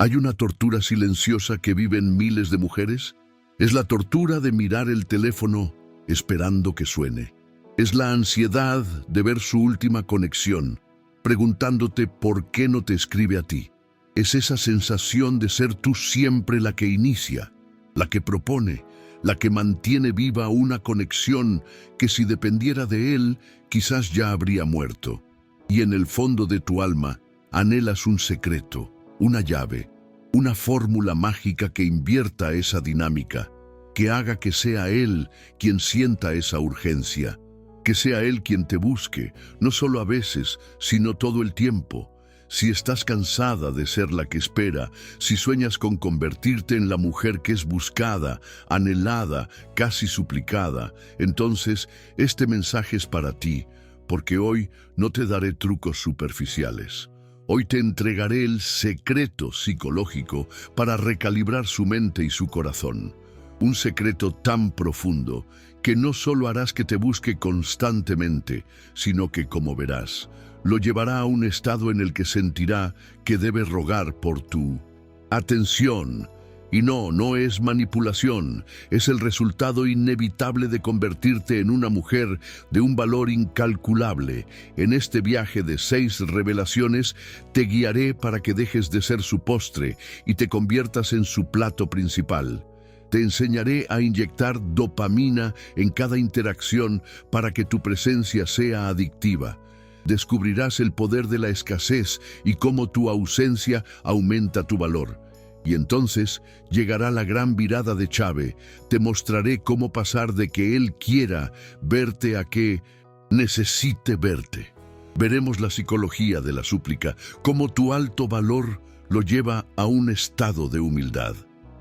¿Hay una tortura silenciosa que viven miles de mujeres? Es la tortura de mirar el teléfono esperando que suene. Es la ansiedad de ver su última conexión, preguntándote por qué no te escribe a ti. Es esa sensación de ser tú siempre la que inicia, la que propone, la que mantiene viva una conexión que si dependiera de él, quizás ya habría muerto. Y en el fondo de tu alma anhelas un secreto, una llave, una fórmula mágica que invierta esa dinámica, que haga que sea él quien sienta esa urgencia, que sea él quien te busque, no solo a veces, sino todo el tiempo. Si estás cansada de ser la que espera, si sueñas con convertirte en la mujer que es buscada, anhelada, casi suplicada, entonces este mensaje es para ti, porque hoy no te daré trucos superficiales. Hoy te entregaré el secreto psicológico para recalibrar su mente y su corazón. Un secreto tan profundo que no solo harás que te busque constantemente, sino que, como verás, lo llevará a un estado en el que sentirá que debe rogar por tu atención. Y no es manipulación, es el resultado inevitable de convertirte en una mujer de un valor incalculable. En este viaje de 6 revelaciones te guiaré para que dejes de ser su postre y te conviertas en su plato principal. Te enseñaré a inyectar dopamina en cada interacción para que tu presencia sea adictiva. Descubrirás el poder de la escasez y cómo tu ausencia aumenta tu valor. Y entonces llegará la gran virada de Chave. Te mostraré cómo pasar de que él quiera verte a que necesite verte. Veremos la psicología de la súplica, cómo tu alto valor lo lleva a un estado de humildad.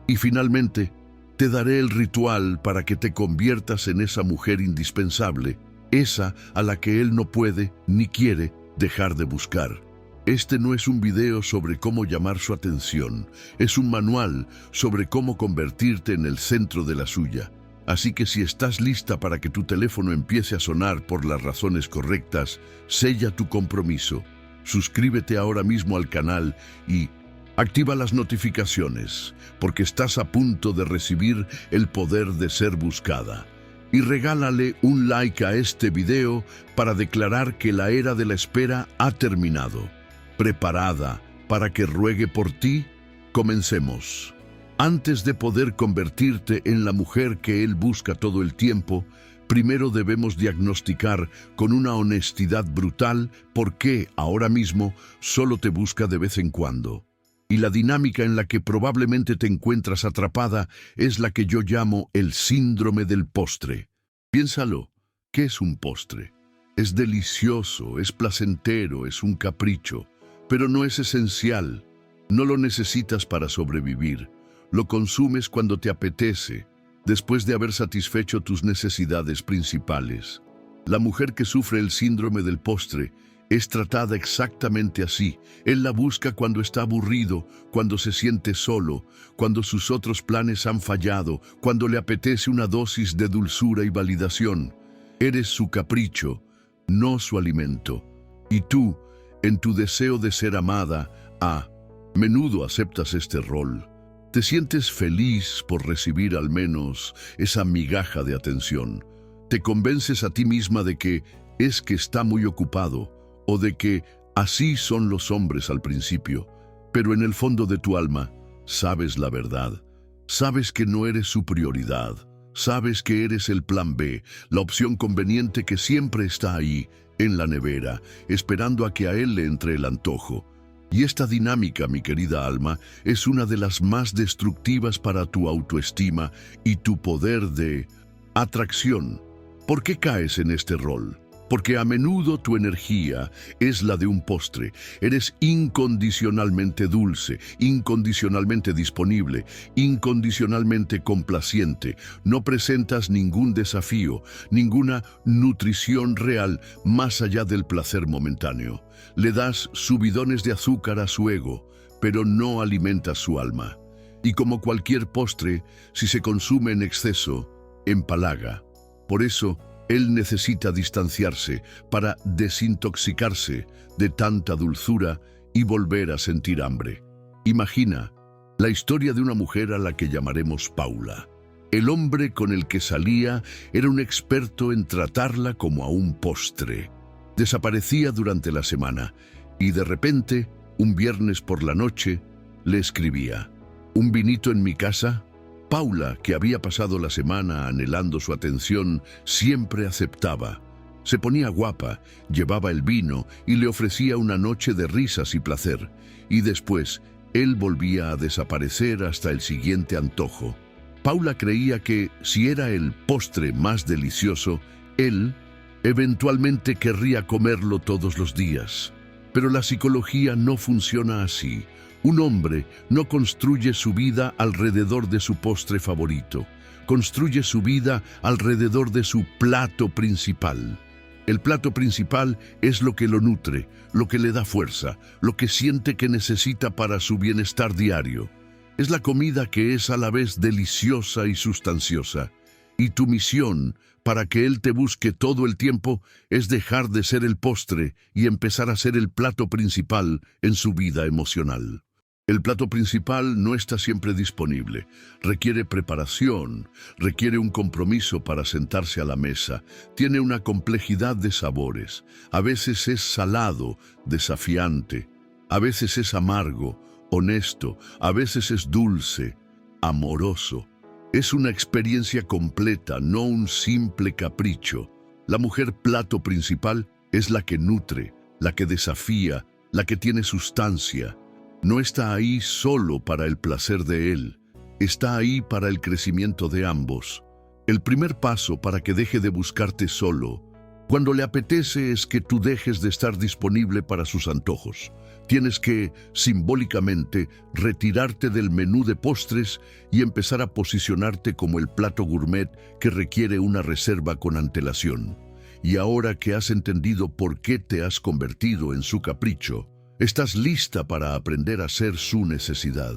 Y finalmente, te daré el ritual para que te conviertas en esa mujer indispensable, esa a la que él no puede ni quiere dejar de buscar. Este no es un video sobre cómo llamar su atención, es un manual sobre cómo convertirte en el centro de la suya. Así que si estás lista para que tu teléfono empiece a sonar por las razones correctas, sella tu compromiso. Suscríbete ahora mismo al canal y activa las notificaciones, porque estás a punto de recibir el poder de ser buscada. Y regálale un like a este video para declarar que la era de la espera ha terminado. ¿Preparada para que ruegue por ti? Comencemos. Antes de poder convertirte en la mujer que él busca todo el tiempo, primero debemos diagnosticar con una honestidad brutal por qué ahora mismo solo te busca de vez en cuando. Y la dinámica en la que probablemente te encuentras atrapada es la que yo llamo el síndrome del postre. Piénsalo, ¿qué es un postre? Es delicioso, es placentero, es un capricho, pero no es esencial. No lo necesitas para sobrevivir. Lo consumes cuando te apetece, después de haber satisfecho tus necesidades principales. La mujer que sufre el síndrome del postre es tratada exactamente así. Él la busca cuando está aburrido, cuando se siente solo, cuando sus otros planes han fallado, cuando le apetece una dosis de dulzura y validación. Eres su capricho, no su alimento. Y tú, en tu deseo de ser amada, a menudo aceptas este rol. Te sientes feliz por recibir al menos esa migaja de atención. Te convences a ti misma de que es que está muy ocupado, o de que así son los hombres al principio. Pero en el fondo de tu alma, sabes la verdad. Sabes que no eres su prioridad. Sabes que eres el plan B, la opción conveniente que siempre está ahí, en la nevera, esperando a que a él le entre el antojo. Y esta dinámica, mi querida alma, es una de las más destructivas para tu autoestima y tu poder de atracción. ¿Por qué caes en este rol? Porque a menudo tu energía es la de un postre. Eres incondicionalmente dulce, incondicionalmente disponible, incondicionalmente complaciente. No presentas ningún desafío, ninguna nutrición real más allá del placer momentáneo. Le das subidones de azúcar a su ego, pero no alimentas su alma. Y como cualquier postre, si se consume en exceso, empalaga. Por eso, él necesita distanciarse para desintoxicarse de tanta dulzura y volver a sentir hambre. Imagina la historia de una mujer a la que llamaremos Paula. El hombre con el que salía era un experto en tratarla como a un postre. Desaparecía durante la semana y de repente, un viernes por la noche, le escribía: ¿un vinito en mi casa? Paula, que había pasado la semana anhelando su atención, siempre aceptaba. Se ponía guapa, llevaba el vino y le ofrecía una noche de risas y placer. Y después, él volvía a desaparecer hasta el siguiente antojo. Paula creía que, si era el postre más delicioso, él eventualmente querría comerlo todos los días. Pero la psicología no funciona así. Un hombre no construye su vida alrededor de su postre favorito. Construye su vida alrededor de su plato principal. El plato principal es lo que lo nutre, lo que le da fuerza, lo que siente que necesita para su bienestar diario. Es la comida que es a la vez deliciosa y sustanciosa. Y tu misión, para que Él te busque todo el tiempo, es dejar de ser el postre y empezar a ser el plato principal en su vida emocional. El plato principal no está siempre disponible. Requiere preparación, requiere un compromiso para sentarse a la mesa. Tiene una complejidad de sabores. A veces es salado, desafiante. A veces es amargo, honesto. A veces es dulce, amoroso. Es una experiencia completa, no un simple capricho. La mujer plato principal es la que nutre, la que desafía, la que tiene sustancia. No está ahí solo para el placer de él, está ahí para el crecimiento de ambos. El primer paso para que deje de buscarte solo, cuando le apetece, es que tú dejes de estar disponible para sus antojos. Tienes que, simbólicamente, retirarte del menú de postres y empezar a posicionarte como el plato gourmet que requiere una reserva con antelación. Y ahora que has entendido por qué te has convertido en su capricho, estás lista para aprender a ser su necesidad.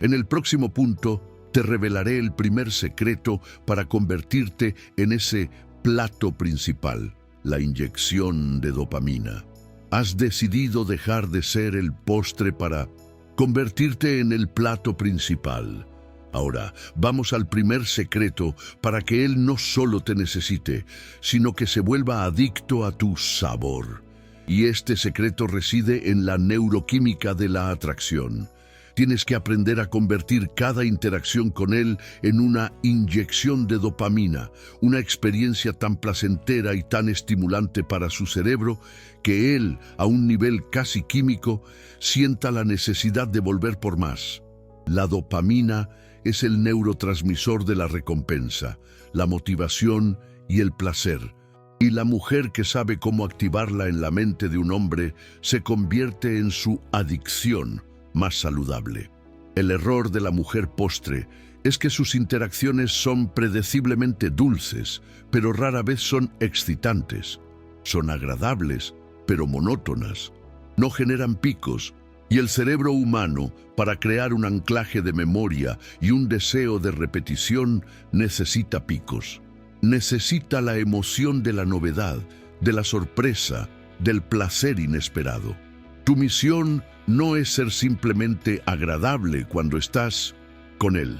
En el próximo punto, te revelaré el primer secreto para convertirte en ese plato principal, la inyección de dopamina. Has decidido dejar de ser el postre para convertirte en el plato principal. Ahora, vamos al primer secreto para que él no solo te necesite, sino que se vuelva adicto a tu sabor. Y este secreto reside en la neuroquímica de la atracción. Tienes que aprender a convertir cada interacción con él en una inyección de dopamina, una experiencia tan placentera y tan estimulante para su cerebro que él, a un nivel casi químico, sienta la necesidad de volver por más. La dopamina es el neurotransmisor de la recompensa, la motivación y el placer. Y la mujer que sabe cómo activarla en la mente de un hombre se convierte en su adicción más saludable. El error de la mujer postre es que sus interacciones son predeciblemente dulces, pero rara vez son excitantes. Son agradables, pero monótonas. No generan picos, y el cerebro humano, para crear un anclaje de memoria y un deseo de repetición, necesita picos. Necesita la emoción de la novedad, de la sorpresa, del placer inesperado. Tu misión no es ser simplemente agradable cuando estás con él.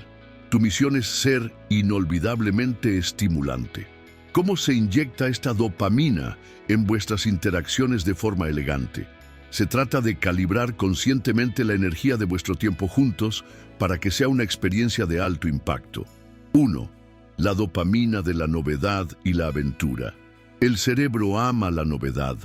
Tu misión es ser inolvidablemente estimulante. ¿Cómo se inyecta esta dopamina en vuestras interacciones de forma elegante? Se trata de calibrar conscientemente la energía de vuestro tiempo juntos para que sea una experiencia de alto impacto. 1. La dopamina de la novedad y la aventura. El cerebro ama la novedad.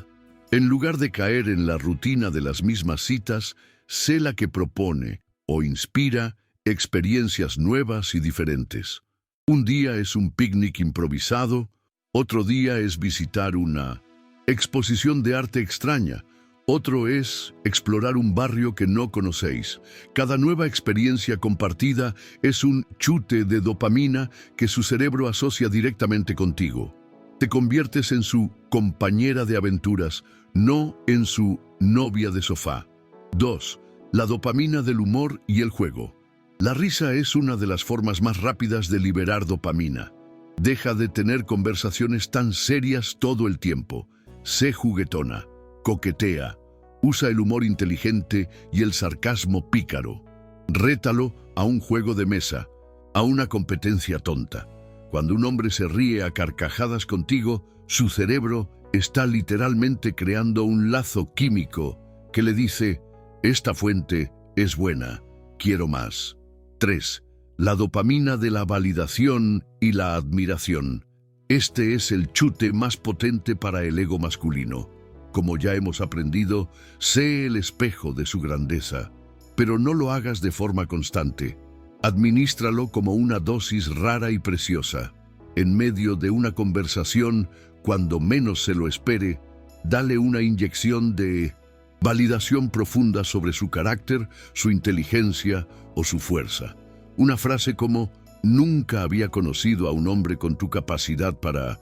En lugar de caer en la rutina de las mismas citas, sé la que propone o inspira experiencias nuevas y diferentes. Un día es un picnic improvisado, otro día es visitar una exposición de arte extraña, otro es explorar un barrio que no conocéis. Cada nueva experiencia compartida es un chute de dopamina que su cerebro asocia directamente contigo. Te conviertes en su compañera de aventuras, no en su novia de sofá. 2. La dopamina del humor y el juego. La risa es una de las formas más rápidas de liberar dopamina. Deja de tener conversaciones tan serias todo el tiempo. Sé juguetona, coquetea, Usa el humor inteligente y el sarcasmo pícaro. Rétalo a un juego de mesa, a una competencia tonta. Cuando un hombre se ríe a carcajadas contigo, su cerebro está literalmente creando un lazo químico que le dice: esta fuente es buena, quiero más. 3. La dopamina de la validación y la admiración. Este es el chute más potente para el ego masculino. Como ya hemos aprendido, sé el espejo de su grandeza, pero no lo hagas de forma constante. Adminístralo como una dosis rara y preciosa. En medio de una conversación, cuando menos se lo espere, dale una inyección de validación profunda sobre su carácter, su inteligencia o su fuerza. Una frase como: nunca había conocido a un hombre con tu capacidad para...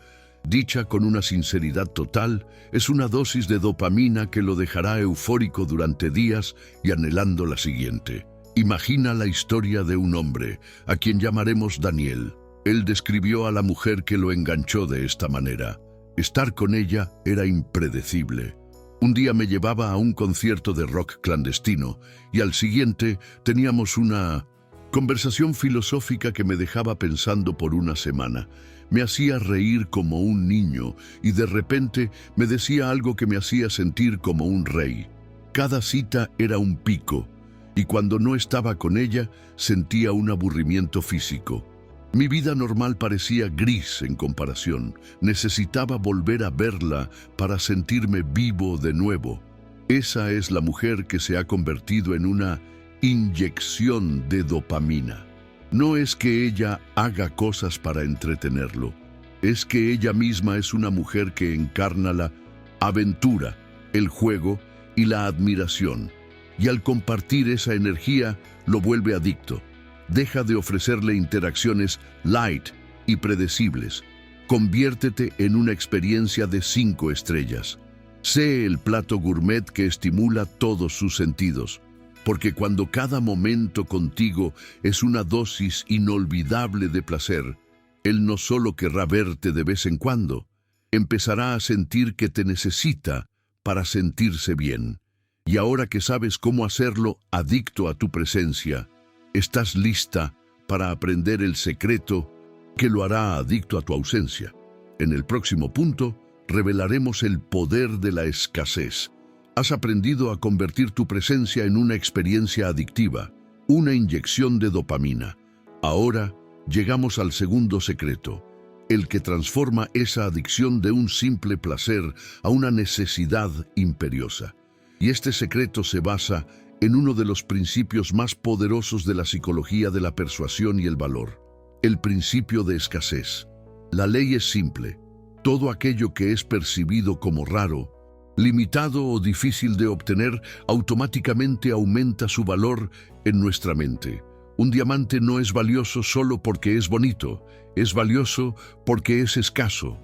dicha con una sinceridad total, es una dosis de dopamina que lo dejará eufórico durante días y anhelando la siguiente. Imagina la historia de un hombre, a quien llamaremos Daniel. Él describió a la mujer que lo enganchó de esta manera. Estar con ella era impredecible. Un día me llevaba a un concierto de rock clandestino y al siguiente teníamos una conversación filosófica que me dejaba pensando por una semana. Me hacía reír como un niño y de repente me decía algo que me hacía sentir como un rey. Cada cita era un pico y cuando no estaba con ella sentía un aburrimiento físico. Mi vida normal parecía gris en comparación. Necesitaba volver a verla para sentirme vivo de nuevo. Esa es la mujer que se ha convertido en una inyección de dopamina. No es que ella haga cosas para entretenerlo, es que ella misma es una mujer que encarna la aventura, el juego y la admiración, y al compartir esa energía lo vuelve adicto. Deja de ofrecerle interacciones light y predecibles. Conviértete en una experiencia de 5 estrellas. Sé el plato gourmet que estimula todos sus sentidos. Porque cuando cada momento contigo es una dosis inolvidable de placer, él no solo querrá verte de vez en cuando, empezará a sentir que te necesita para sentirse bien. Y ahora que sabes cómo hacerlo adicto a tu presencia, estás lista para aprender el secreto que lo hará adicto a tu ausencia. En el próximo punto, revelaremos el poder de la escasez. Has aprendido a convertir tu presencia en una experiencia adictiva, una inyección de dopamina. Ahora llegamos al segundo secreto, el que transforma esa adicción de un simple placer a una necesidad imperiosa. Y este secreto se basa en uno de los principios más poderosos de la psicología de la persuasión y el valor, el principio de escasez. La ley es simple: todo aquello que es percibido como raro, limitado o difícil de obtener, automáticamente aumenta su valor en nuestra mente. Un diamante no es valioso solo porque es bonito, es valioso porque es escaso.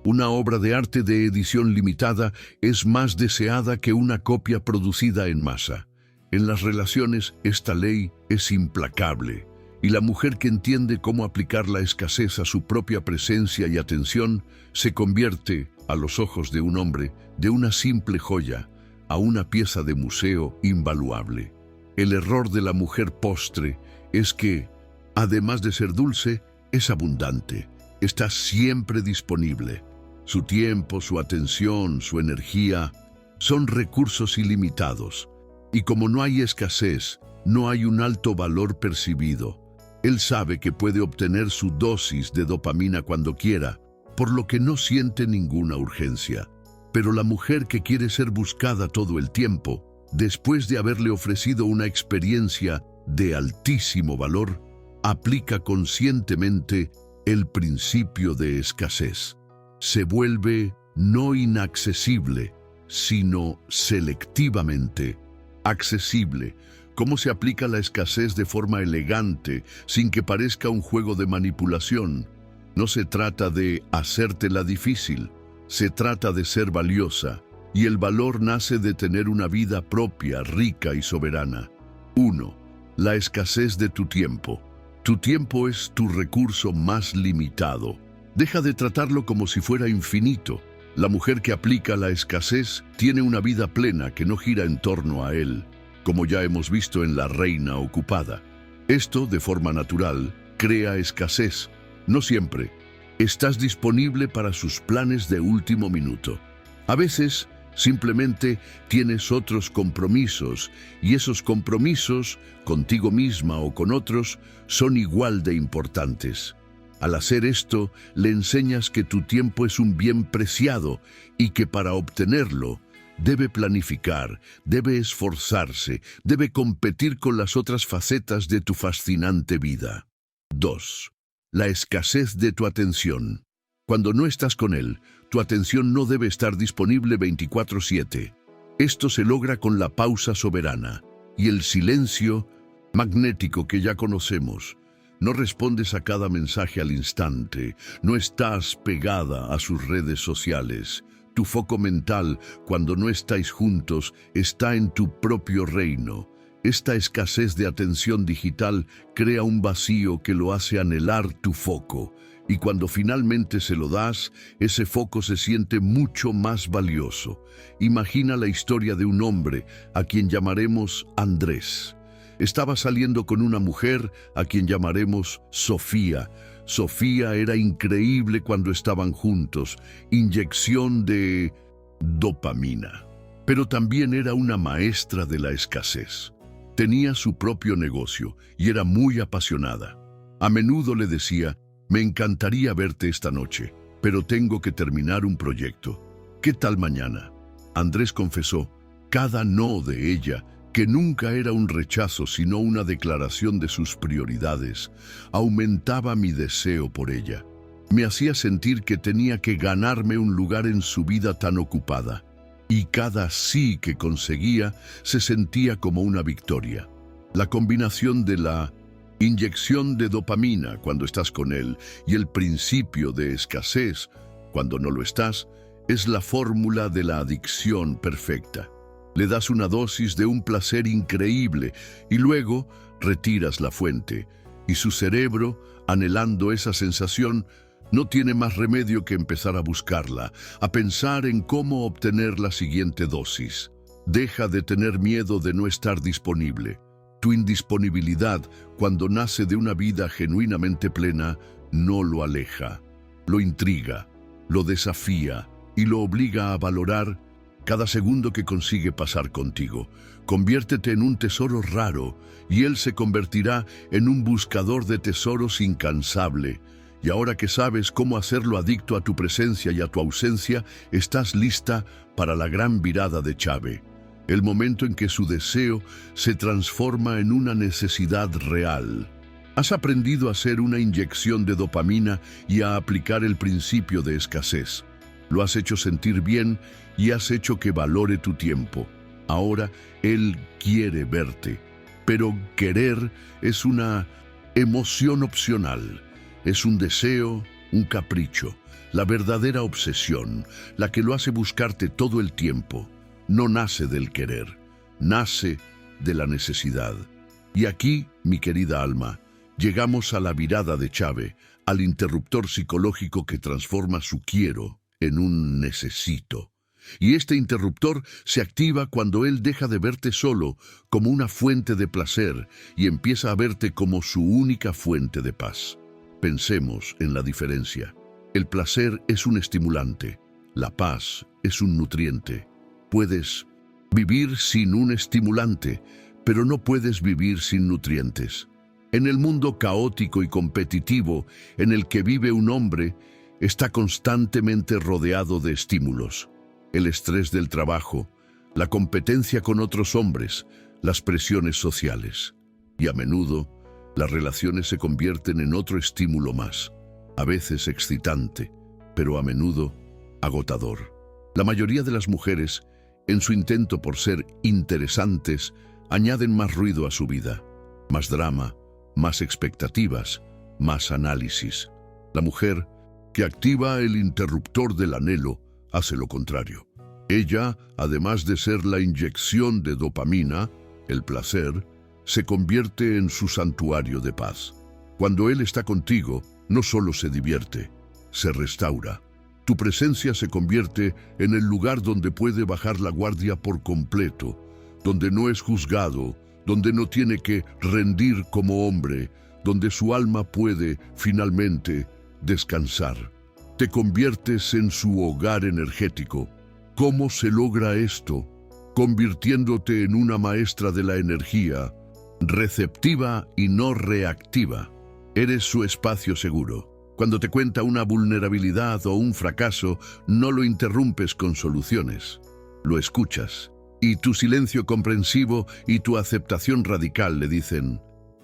Una obra de arte de edición limitada es más deseada que una copia producida en masa. En las relaciones, esta ley es implacable, y la mujer que entiende cómo aplicar la escasez a su propia presencia y atención se convierte, a los ojos de un hombre, de una simple joya a una pieza de museo invaluable. El error de la mujer postre es que, además de ser dulce, es abundante, está siempre disponible. Su tiempo, su atención, su energía son recursos ilimitados. Y como no hay escasez, no hay un alto valor percibido. Él sabe que puede obtener su dosis de dopamina cuando quiera, por lo que no siente ninguna urgencia. Pero la mujer que quiere ser buscada todo el tiempo, después de haberle ofrecido una experiencia de altísimo valor, aplica conscientemente el principio de escasez. Se vuelve no inaccesible, sino selectivamente accesible. ¿Cómo se aplica la escasez de forma elegante, sin que parezca un juego de manipulación? No se trata de hacértela difícil, se trata de ser valiosa, y el valor nace de tener una vida propia, rica y soberana. 1. La escasez de tu tiempo. Tu tiempo es tu recurso más limitado. Deja de tratarlo como si fuera infinito. La mujer que aplica la escasez tiene una vida plena que no gira en torno a él, como ya hemos visto en La Reina Ocupada. Esto, de forma natural, crea escasez. No siempre. Estás disponible para sus planes de último minuto. A veces, simplemente tienes otros compromisos, y esos compromisos, contigo misma o con otros, son igual de importantes. Al hacer esto, le enseñas que tu tiempo es un bien preciado y que para obtenerlo, debe planificar, debe esforzarse, debe competir con las otras facetas de tu fascinante vida. 2. La escasez de tu atención. Cuando no estás con él, tu atención no debe estar disponible 24/7. Esto se logra con la pausa soberana y el silencio magnético que ya conocemos. No respondes a cada mensaje al instante, no estás pegada a sus redes sociales. Tu foco mental, cuando no estáis juntos, está en tu propio reino. Esta escasez de atención digital crea un vacío que lo hace anhelar tu foco. Y cuando finalmente se lo das, ese foco se siente mucho más valioso. Imagina la historia de un hombre, a quien llamaremos Andrés. Estaba saliendo con una mujer a quien llamaremos Sofía. Sofía era increíble cuando estaban juntos, inyección de dopamina. Pero también era una maestra de la escasez. Tenía su propio negocio y era muy apasionada. A menudo le decía: «Me encantaría verte esta noche, pero tengo que terminar un proyecto. ¿Qué tal mañana?». Andrés confesó, cada no de ella, que nunca era un rechazo sino una declaración de sus prioridades, aumentaba mi deseo por ella. Me hacía sentir que tenía que ganarme un lugar en su vida tan ocupada, y cada sí que conseguía se sentía como una victoria. La combinación de la inyección de dopamina cuando estás con él y el principio de escasez cuando no lo estás es la fórmula de la adicción perfecta. Le das una dosis de un placer increíble y luego retiras la fuente, y su cerebro, anhelando esa sensación, no tiene más remedio que empezar a buscarla, a pensar en cómo obtener la siguiente dosis. Deja de tener miedo de no estar disponible. Tu indisponibilidad, cuando nace de una vida genuinamente plena, no lo aleja, lo intriga, lo desafía y lo obliga a valorar cada segundo que consigue pasar contigo. Conviértete en un tesoro raro y él se convertirá en un buscador de tesoros incansable. Y ahora que sabes cómo hacerlo adicto a tu presencia y a tu ausencia, estás lista para la gran virada de Chave. El momento en que su deseo se transforma en una necesidad real. Has aprendido a hacer una inyección de dopamina y a aplicar el principio de escasez. Lo has hecho sentir bien y has hecho que valore tu tiempo. Ahora él quiere verte, pero querer es una emoción opcional. Es un deseo, un capricho, la verdadera obsesión, la que lo hace buscarte todo el tiempo. No nace del querer, nace de la necesidad. Y aquí, mi querida alma, llegamos a la virada de Chave, al interruptor psicológico que transforma su quiero en un necesito. Y este interruptor se activa cuando él deja de verte solo como una fuente de placer y empieza a verte como su única fuente de paz. Pensemos en la diferencia. El placer es un estimulante, la paz es un nutriente. Puedes vivir sin un estimulante, pero no puedes vivir sin nutrientes. En el mundo caótico y competitivo en el que vive un hombre, está constantemente rodeado de estímulos. El estrés del trabajo, la competencia con otros hombres, las presiones sociales. Y a menudo, las relaciones se convierten en otro estímulo más, a veces excitante, pero a menudo agotador. La mayoría de las mujeres, en su intento por ser interesantes, añaden más ruido a su vida, más drama, más expectativas, más análisis. La mujer, que activa el interruptor del anhelo, hace lo contrario. Ella, además de ser la inyección de dopamina, el placer, se convierte en su santuario de paz. Cuando él está contigo, no solo se divierte, se restaura. Tu presencia se convierte en el lugar donde puede bajar la guardia por completo, donde no es juzgado, donde no tiene que rendir como hombre, donde su alma puede, finalmente, descansar. Te conviertes en su hogar energético. ¿Cómo se logra esto? Convirtiéndote en una maestra de la energía, receptiva y no reactiva. Eres su espacio seguro. Cuando te cuenta una vulnerabilidad o un fracaso, no lo interrumpes con soluciones. Lo escuchas. Y tu silencio comprensivo y tu aceptación radical le dicen: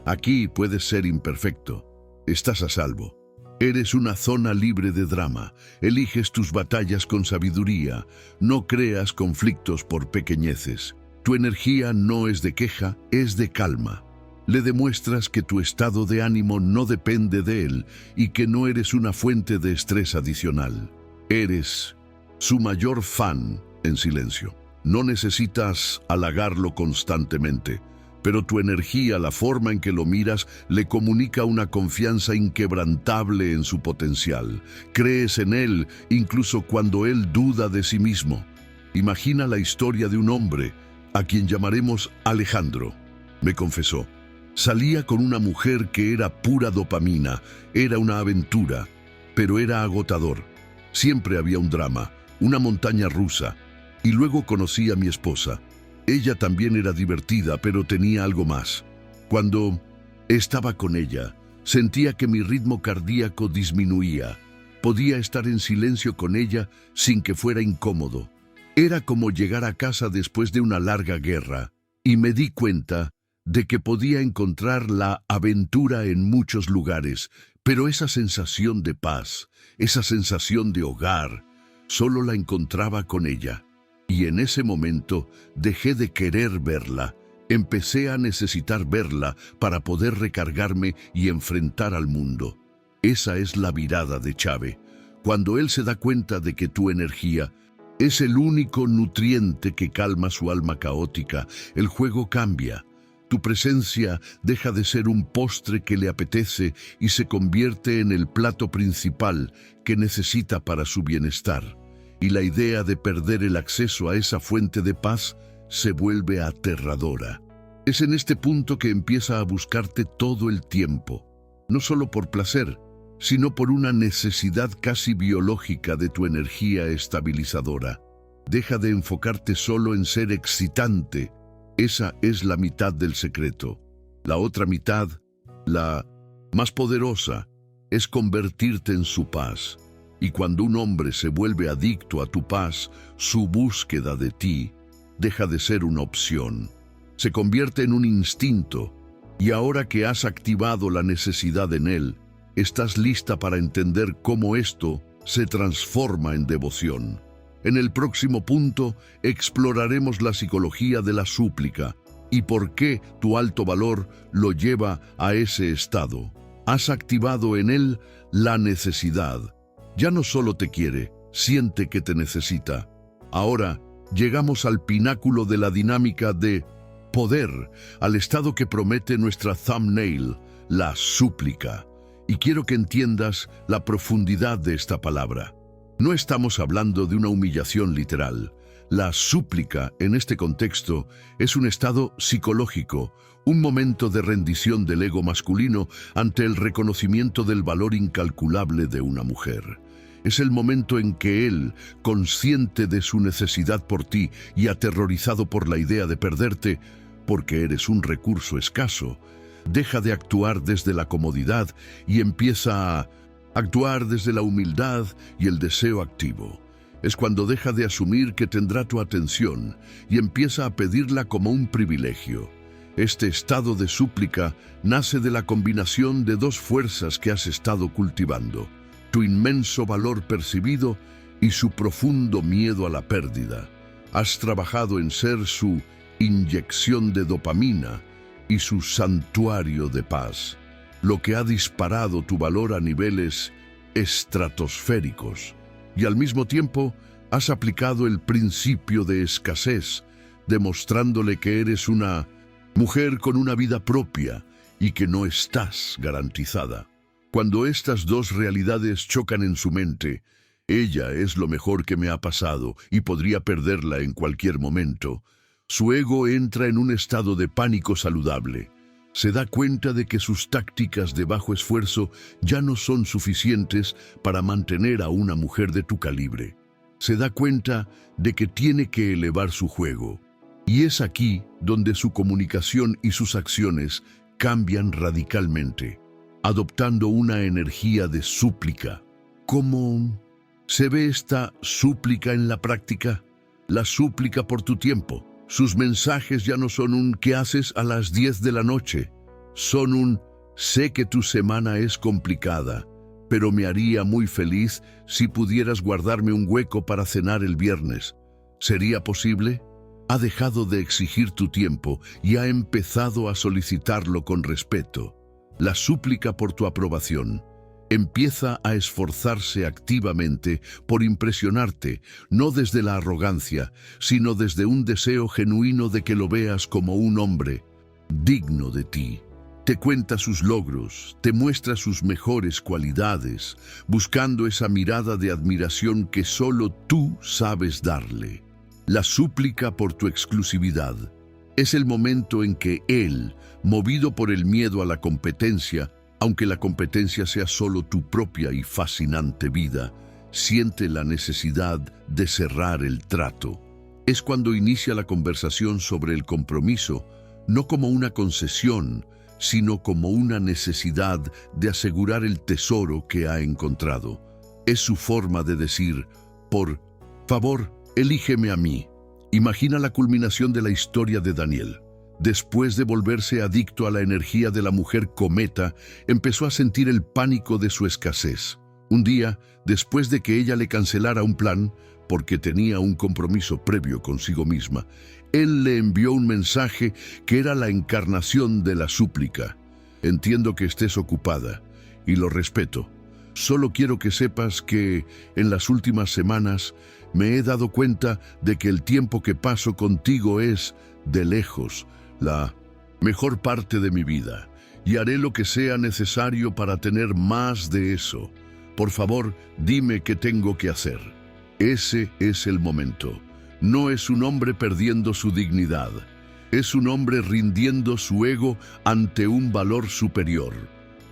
aquí puedes ser imperfecto. Estás a salvo. Eres una zona libre de drama. Eliges tus batallas con sabiduría. No creas conflictos por pequeñeces. Tu energía no es de queja, es de calma. Le demuestras que tu estado de ánimo no depende de él y que no eres una fuente de estrés adicional. Eres su mayor fan en silencio. No necesitas halagarlo constantemente, pero tu energía, la forma en que lo miras, le comunica una confianza inquebrantable en su potencial. Crees en él incluso cuando él duda de sí mismo. Imagina la historia de un hombre, a quien llamaremos Alejandro. Me confesó: salía con una mujer que era pura dopamina, era una aventura, pero era agotador. Siempre había un drama, una montaña rusa. Y luego conocí a mi esposa. Ella también era divertida, pero tenía algo más. Cuando estaba con ella, sentía que mi ritmo cardíaco disminuía. Podía estar en silencio con ella sin que fuera incómodo. Era como llegar a casa después de una larga guerra. Y me di cuenta de que podía encontrar la aventura en muchos lugares, pero esa sensación de paz, esa sensación de hogar, solo la encontraba con ella. Y en ese momento dejé de querer verla. Empecé a necesitar verla para poder recargarme y enfrentar al mundo. Esa es la virada de Chave. Cuando él se da cuenta de que tu energía es el único nutriente que calma su alma caótica, el juego cambia. Tu presencia deja de ser un postre que le apetece y se convierte en el plato principal que necesita para su bienestar. Y la idea de perder el acceso a esa fuente de paz se vuelve aterradora. Es en este punto que empieza a buscarte todo el tiempo, no solo por placer, sino por una necesidad casi biológica de tu energía estabilizadora. Deja de enfocarte solo en ser excitante. Esa es la mitad del secreto. La otra mitad, la más poderosa, es convertirte en su paz. Y cuando un hombre se vuelve adicto a tu paz, su búsqueda de ti deja de ser una opción. Se convierte en un instinto. Y ahora que has activado la necesidad en él, estás lista para entender cómo esto se transforma en devoción. En el próximo punto exploraremos la psicología de la súplica y por qué tu alto valor lo lleva a ese estado. Has activado en él la necesidad. Ya no solo te quiere, siente que te necesita. Ahora llegamos al pináculo de la dinámica de poder, al estado que promete nuestra thumbnail, la súplica. Y quiero que entiendas la profundidad de esta palabra. No estamos hablando de una humillación literal. La súplica, en este contexto, es un estado psicológico, un momento de rendición del ego masculino ante el reconocimiento del valor incalculable de una mujer. Es el momento en que él, consciente de su necesidad por ti y aterrorizado por la idea de perderte, porque eres un recurso escaso, deja de actuar desde la comodidad y empieza a actuar desde la humildad y el deseo activo. Es cuando deja de asumir que tendrá tu atención y empieza a pedirla como un privilegio. Este estado de súplica nace de la combinación de dos fuerzas que has estado cultivando: tu inmenso valor percibido y su profundo miedo a la pérdida. Has trabajado en ser su inyección de dopamina y su santuario de paz, lo que ha disparado tu valor a niveles estratosféricos. Y al mismo tiempo has aplicado el principio de escasez, demostrándole que eres una mujer con una vida propia y que no estás garantizada. Cuando estas dos realidades chocan en su mente, Ella es lo mejor que me ha pasado y podría perderla en cualquier momento. Su ego entra en un estado de pánico saludable. Se da cuenta de que sus tácticas de bajo esfuerzo ya no son suficientes para mantener a una mujer de tu calibre. Se da cuenta de que tiene que elevar su juego. Y es aquí donde su comunicación y sus acciones cambian radicalmente, adoptando una energía de súplica. ¿Cómo se ve esta súplica en la práctica? La súplica por tu tiempo. Sus mensajes ya no son un ¿qué haces a las 10 de la noche? Son un sé que tu semana es complicada, pero me haría muy feliz si pudieras guardarme un hueco para cenar el viernes. ¿Sería posible? Ha dejado de exigir tu tiempo y ha empezado a solicitarlo con respeto. La súplica por tu aprobación. Empieza a esforzarse activamente por impresionarte, no desde la arrogancia, sino desde un deseo genuino de que lo veas como un hombre digno de ti. Te cuenta sus logros, te muestra sus mejores cualidades, buscando esa mirada de admiración que solo tú sabes darle. La súplica por tu exclusividad. Es el momento en que él, movido por el miedo a la competencia, aunque la competencia sea solo tu propia y fascinante vida, siente la necesidad de cerrar el trato. Es cuando inicia la conversación sobre el compromiso, no como una concesión, sino como una necesidad de asegurar el tesoro que ha encontrado. Es su forma de decir, por favor, elígeme a mí. Imagina la culminación de la historia de Daniel. Después de volverse adicto a la energía de la mujer cometa, empezó a sentir el pánico de su escasez. Un día, después de que ella le cancelara un plan, porque tenía un compromiso previo consigo misma, él le envió un mensaje que era la encarnación de la súplica. Entiendo que estés ocupada, y lo respeto. Solo quiero que sepas que, en las últimas semanas, me he dado cuenta de que el tiempo que paso contigo es, de lejos, la mejor parte de mi vida, y haré lo que sea necesario para tener más de eso. Por favor, dime qué tengo que hacer. Ese es el momento. No es un hombre perdiendo su dignidad. Es un hombre rindiendo su ego ante un valor superior.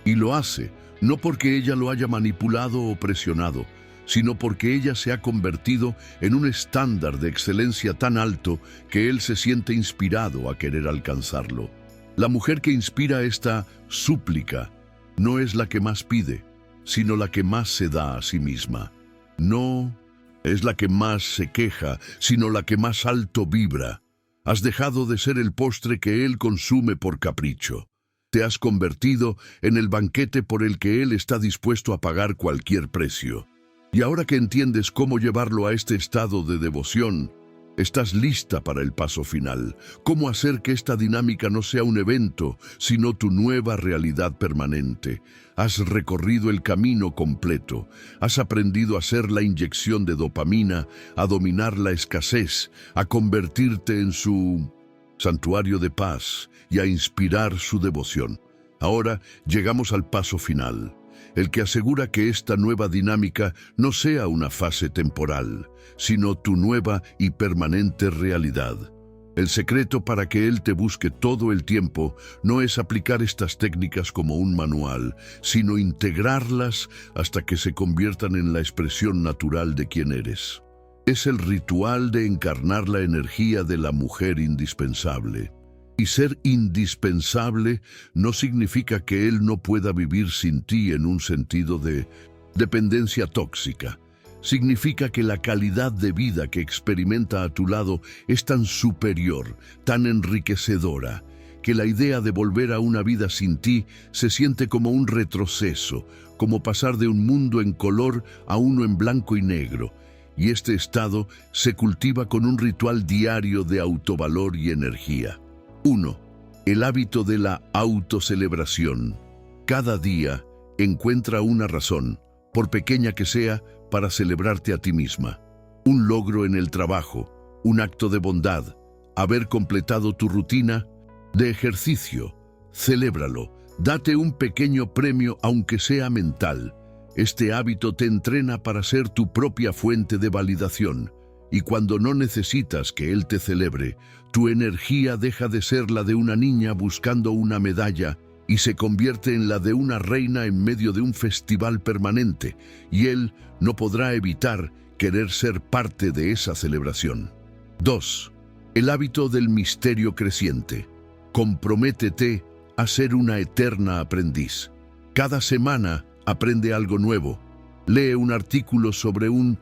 Y lo hace, no porque ella lo haya manipulado o presionado, sino porque ella se ha convertido en un estándar de excelencia tan alto que él se siente inspirado a querer alcanzarlo. La mujer que inspira esta súplica no es la que más pide, sino la que más se da a sí misma. No es la que más se queja, sino la que más alto vibra. Has dejado de ser el postre que él consume por capricho. Te has convertido en el banquete por el que él está dispuesto a pagar cualquier precio. Y ahora que entiendes cómo llevarlo a este estado de devoción, estás lista para el paso final. Cómo hacer que esta dinámica no sea un evento, sino tu nueva realidad permanente. Has recorrido el camino completo. Has aprendido a hacer la inyección de dopamina, a dominar la escasez, a convertirte en su santuario de paz y a inspirar su devoción. Ahora llegamos al paso final, el que asegura que esta nueva dinámica no sea una fase temporal, sino tu nueva y permanente realidad. El secreto para que él te busque todo el tiempo no es aplicar estas técnicas como un manual, sino integrarlas hasta que se conviertan en la expresión natural de quien eres. Es el ritual de encarnar la energía de la mujer indispensable. Y ser indispensable no significa que él no pueda vivir sin ti en un sentido de dependencia tóxica. Significa que la calidad de vida que experimenta a tu lado es tan superior, tan enriquecedora, que la idea de volver a una vida sin ti se siente como un retroceso, como pasar de un mundo en color a uno en blanco y negro. Y este estado se cultiva con un ritual diario de autovalor y energía. 1. El hábito de la autocelebración. Cada día encuentra una razón, por pequeña que sea, para celebrarte a ti misma. Un logro en el trabajo, un acto de bondad, haber completado tu rutina de ejercicio. Celébralo. Date un pequeño premio, aunque sea mental. Este hábito te entrena para ser tu propia fuente de validación, y cuando no necesitas que él te celebre, tu energía deja de ser la de una niña buscando una medalla y se convierte en la de una reina en medio de un festival permanente, y él no podrá evitar querer ser parte de esa celebración. 2. El hábito del misterio creciente. Comprométete a ser una eterna aprendiz. Cada semana aprende algo nuevo. Lee un artículo sobre un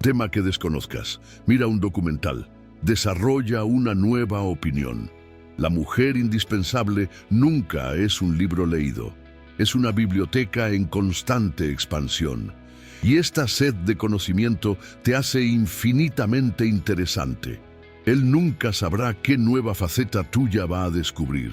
tema que desconozcas. Mira un documental. Desarrolla una nueva opinión. La mujer indispensable nunca es un libro leído. Es una biblioteca en constante expansión. Y esta sed de conocimiento te hace infinitamente interesante. Él nunca sabrá qué nueva faceta tuya va a descubrir.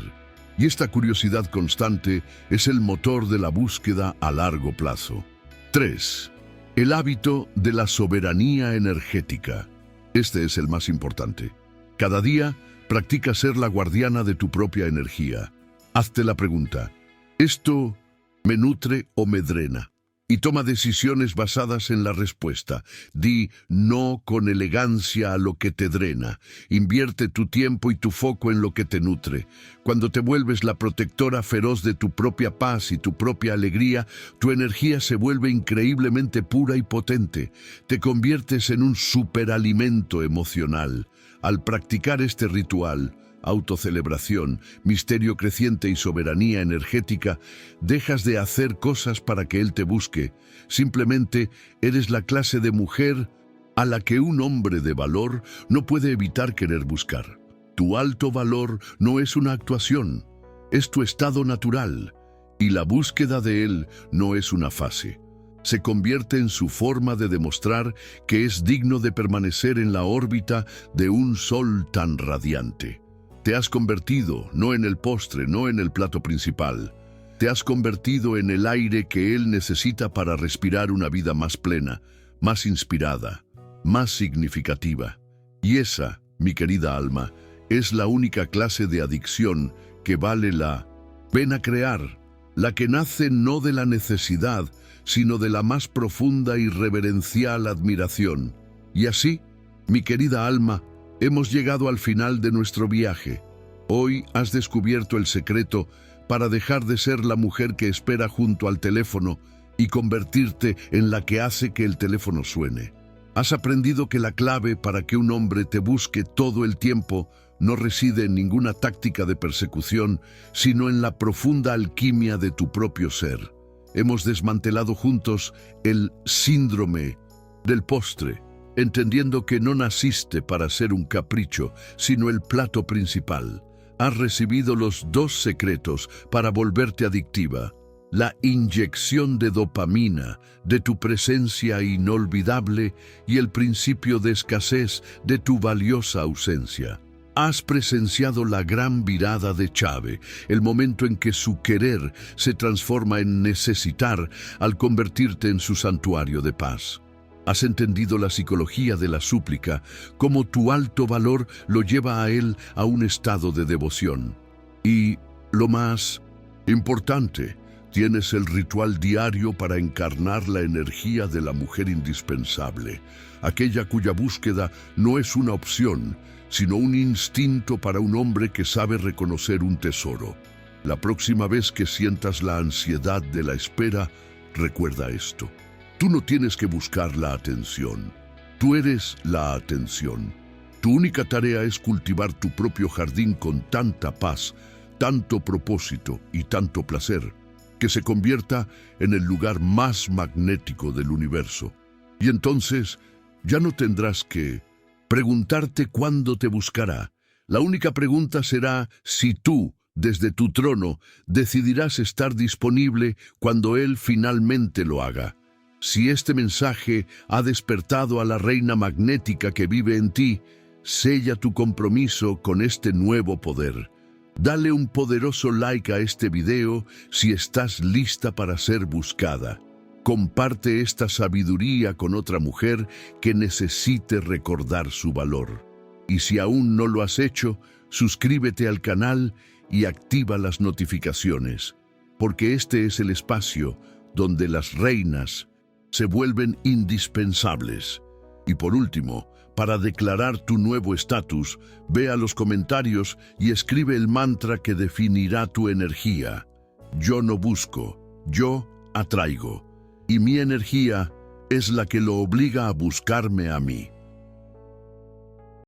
Y esta curiosidad constante es el motor de la búsqueda a largo plazo. 3. El hábito de la soberanía energética. Este es el más importante. Cada día, practica ser la guardiana de tu propia energía. Hazte la pregunta: ¿esto me nutre o me drena? Y toma decisiones basadas en la respuesta. Di no con elegancia a lo que te drena. Invierte tu tiempo y tu foco en lo que te nutre. Cuando te vuelves la protectora feroz de tu propia paz y tu propia alegría, tu energía se vuelve increíblemente pura y potente. Te conviertes en un superalimento emocional. Al practicar este ritual, autocelebración, misterio creciente y soberanía energética, dejas de hacer cosas para que él te busque. Simplemente eres la clase de mujer a la que un hombre de valor no puede evitar querer buscar. Tu alto valor no es una actuación, es tu estado natural, y la búsqueda de él no es una fase. Se convierte en su forma de demostrar que es digno de permanecer en la órbita de un sol tan radiante. Te has convertido, no en el postre, no en el plato principal. Te has convertido en el aire que él necesita para respirar una vida más plena, más inspirada, más significativa. Y esa, mi querida alma, es la única clase de adicción que vale la pena crear, la que nace no de la necesidad, sino de la más profunda y reverencial admiración. Y así, mi querida alma, hemos llegado al final de nuestro viaje. Hoy has descubierto el secreto para dejar de ser la mujer que espera junto al teléfono y convertirte en la que hace que el teléfono suene. Has aprendido que la clave para que un hombre te busque todo el tiempo no reside en ninguna táctica de persecución, sino en la profunda alquimia de tu propio ser. Hemos desmantelado juntos el síndrome del postre, entendiendo que no naciste para ser un capricho, sino el plato principal. Has recibido los dos secretos para volverte adictiva: la inyección de dopamina de tu presencia inolvidable y el principio de escasez de tu valiosa ausencia. Has presenciado la gran virada de Chave, el momento en que su querer se transforma en necesitar al convertirte en su santuario de paz. Has entendido la psicología de la súplica, cómo tu alto valor lo lleva a él a un estado de devoción. Y, lo más importante, tienes el ritual diario para encarnar la energía de la mujer indispensable, aquella cuya búsqueda no es una opción, sino un instinto para un hombre que sabe reconocer un tesoro. La próxima vez que sientas la ansiedad de la espera, recuerda esto. Tú no tienes que buscar la atención. Tú eres la atención. Tu única tarea es cultivar tu propio jardín con tanta paz, tanto propósito y tanto placer, que se convierta en el lugar más magnético del universo. Y entonces ya no tendrás que preguntarte cuándo te buscará. La única pregunta será si tú, desde tu trono, decidirás estar disponible cuando él finalmente lo haga. Si este mensaje ha despertado a la reina magnética que vive en ti, sella tu compromiso con este nuevo poder. Dale un poderoso like a este video si estás lista para ser buscada. Comparte esta sabiduría con otra mujer que necesite recordar su valor. Y si aún no lo has hecho, suscríbete al canal y activa las notificaciones, porque este es el espacio donde las reinas se vuelven indispensables. Y por último, para declarar tu nuevo estatus, ve a los comentarios y escribe el mantra que definirá tu energía. Yo no busco, yo atraigo. Y mi energía es la que lo obliga a buscarme a mí.